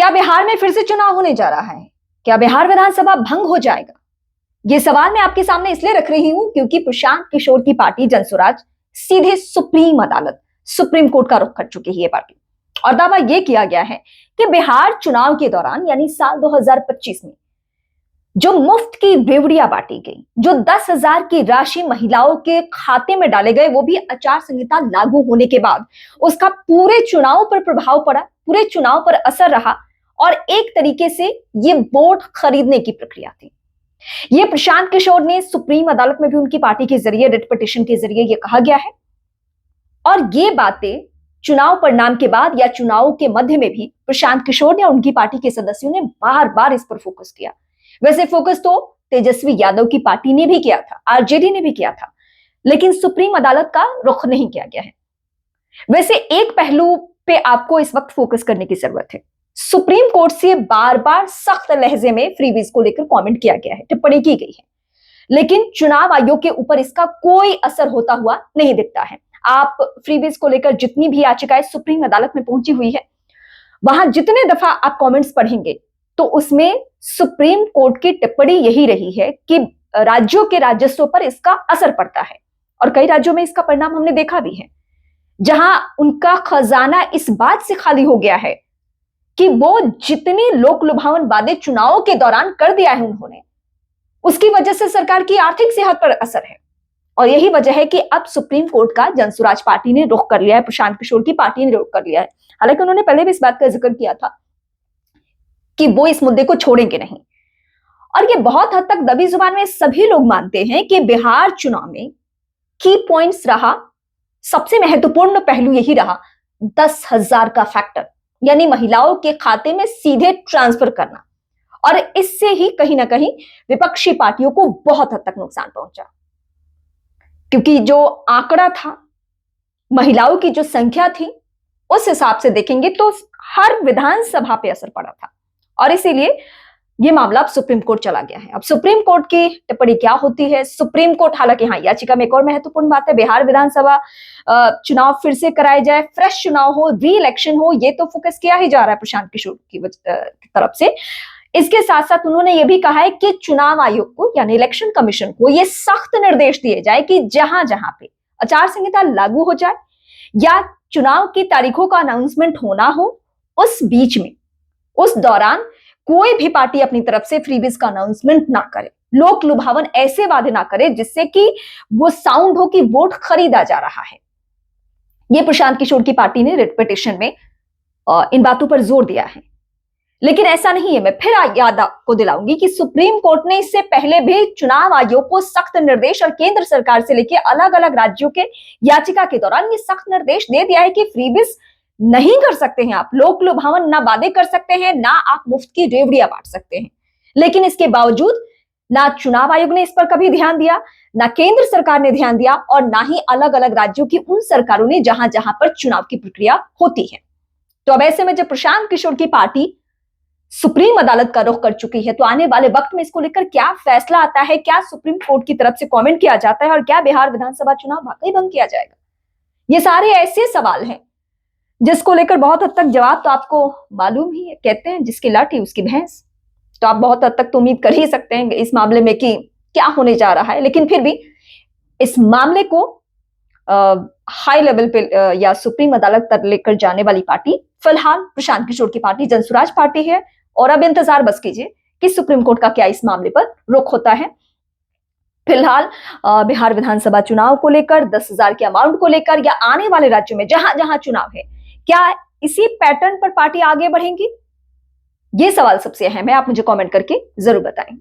क्या बिहार में फिर से चुनाव होने जा रहा है? क्या बिहार विधानसभा भंग हो जाएगा? ये सवाल मैं आपके सामने इसलिए रख रही हूं क्योंकि प्रशांत किशोर की पार्टी जनसुराज सीधे सुप्रीम अदालत, सुप्रीम कोर्ट का रुख कर चुकी है ये पार्टी। और दावा यह किया गया है कि बिहार चुनाव के दौरान यानी साल 2025 में जो मुफ्त की रेवड़ियां बांटी गई, जो 10,000 की राशि महिलाओं के खाते में डाले गए, वो भी आचार संहिता लागू होने के बाद उसका पूरे चुनाव पर प्रभाव पड़ा, पूरे चुनाव पर असर रहा। और एक तरीके से ये वोट खरीदने की प्रक्रिया थी। ये प्रशांत किशोर ने सुप्रीम अदालत में भी उनकी पार्टी के जरिए रिट पिटीशन के जरिए ये कहा गया है। और ये बातें चुनाव परिणाम के बाद या चुनाव के मध्य में भी प्रशांत किशोर ने और उनकी पार्टी के सदस्यों ने बार बार इस पर फोकस किया। वैसे फोकस तो तेजस्वी यादव की पार्टी ने भी किया था, आरजेडी ने भी किया था, लेकिन सुप्रीम अदालत का रुख नहीं किया गया है। वैसे एक पहलू पे आपको इस वक्त फोकस करने की जरूरत है। सुप्रीम कोर्ट से बार बार सख्त लहजे में फ्रीबीज को लेकर कमेंट किया गया है, टिप्पणी की गई है, लेकिन चुनाव आयोग के ऊपर इसका कोई असर होता हुआ नहीं दिखता है। आप फ्रीबीज को लेकर जितनी भी याचिकाएं सुप्रीम अदालत में पहुंची हुई है, वहां जितने दफा आप कमेंट्स पढ़ेंगे तो उसमें सुप्रीम कोर्ट की टिप्पणी यही रही है कि राज्यों के राजस्व पर इसका असर पड़ता है। और कई राज्यों में इसका परिणाम हमने देखा भी है, जहां उनका खजाना इस बात से खाली हो गया है कि वो जितनी लोक लुभावन वादे चुनावों के दौरान कर दिया है उन्होंने, उसकी वजह से सरकार की आर्थिक सेहत पर असर है। और यही वजह है कि अब सुप्रीम कोर्ट का जनसुराज पार्टी ने रुख कर लिया है, प्रशांत किशोर की पार्टी ने रुख कर लिया है। हालांकि उन्होंने पहले भी इस बात का जिक्र किया था कि वो इस मुद्दे को छोड़ेंगे नहीं। और ये बहुत हद तक दबी जुबान में सभी लोग मानते हैं कि बिहार चुनाव में की पॉइंट्स रहा, सबसे महत्वपूर्ण पहलू यही रहा 10,000 का फैक्टर, यानी महिलाओं के खाते में सीधे ट्रांसफर करना। और इससे ही कहीं ना कहीं विपक्षी पार्टियों को बहुत हद तक नुकसान पहुंचा, क्योंकि जो आंकड़ा था, महिलाओं की जो संख्या थी, उस हिसाब से देखेंगे तो हर विधानसभा पे असर पड़ा था। और इसीलिए यह मामला अब सुप्रीम कोर्ट चला गया है। अब सुप्रीम कोर्ट की टिप्पणी क्या होती है? सुप्रीम कोर्ट, हालांकि हाँ, याचिका में एक और महत्वपूर्ण बात है, बिहार विधानसभा चुनाव फिर से कराए जाए, फ्रेश चुनाव हो, री इलेक्शन हो, ये तो फोकस किया ही जा रहा है प्रशांत किशोर की तरफ से। इसके साथ साथ उन्होंने ये भी कहा है कि चुनाव आयोग को यानी इलेक्शन कमीशन को ये सख्त निर्देश दिए जाए कि जहां जहां पे आचार संहिता लागू हो जाए या चुनाव की तारीखों का अनाउंसमेंट होना हो, उस बीच में, उस दौरान कोई भी पार्टी अपनी तरफ से फ्रीबीज का अनाउंसमेंट ना करे, लोक लुभावन ऐसे वादे ना करे जिससे कि वो साउंड हो कि वोट खरीदा जा रहा है। ये प्रशांत किशोर की पार्टी ने रिट पिटीशन में इन बातों पर जोर दिया है। लेकिन ऐसा नहीं है। मैं फिर याद आपको दिलाऊंगी कि सुप्रीम कोर्ट ने इससे पहले भी चुनाव आयोग को सख्त निर्देश और केंद्र सरकार से लेकर अलग अलग राज्यों के याचिका के दौरान ये सख्त निर्देश दे दिया है कि फ्रीबीज नहीं कर सकते हैं आप, लोक लुभावन ना वादे कर सकते हैं, ना आप मुफ्त की रेवड़ियां बांट सकते हैं। लेकिन इसके बावजूद ना चुनाव आयोग ने इस पर कभी ध्यान दिया, ना केंद्र सरकार ने ध्यान दिया, और ना ही अलग अलग राज्यों की उन सरकारों ने जहां जहां पर चुनाव की प्रक्रिया होती है। तो अब ऐसे में जब प्रशांत किशोर की पार्टी सुप्रीम अदालत का रुख कर चुकी है, तो आने वाले वक्त में इसको लेकर क्या फैसला आता है, क्या सुप्रीम कोर्ट की तरफ से कमेंट किया जाता है, और क्या बिहार विधानसभा चुनाव वाकई भंग किया जाएगा? ये सारे ऐसे सवाल हैं जिसको लेकर बहुत हद तक जवाब तो आपको मालूम ही है। कहते हैं जिसकी लाठी उसकी भैंस। तो आप बहुत हद तक तो उम्मीद कर ही सकते हैं इस मामले में कि क्या होने जा रहा है। लेकिन फिर भी इस मामले को हाई लेवल पे या सुप्रीम अदालत तक लेकर जाने वाली पार्टी फिलहाल प्रशांत किशोर की पार्टी जनसुराज पार्टी है। और अब इंतजार बस कीजिए कि सुप्रीम कोर्ट का क्या इस मामले पर रुख होता है। फिलहाल बिहार विधानसभा चुनाव को लेकर, 10,000 के अमाउंट को लेकर, या आने वाले राज्यों में जहां जहां चुनाव है, क्या इसी पैटर्न पर पार्टी आगे बढ़ेंगी? ये सवाल सबसे अहम है। आप मुझे कमेंट करके जरूर बताएं।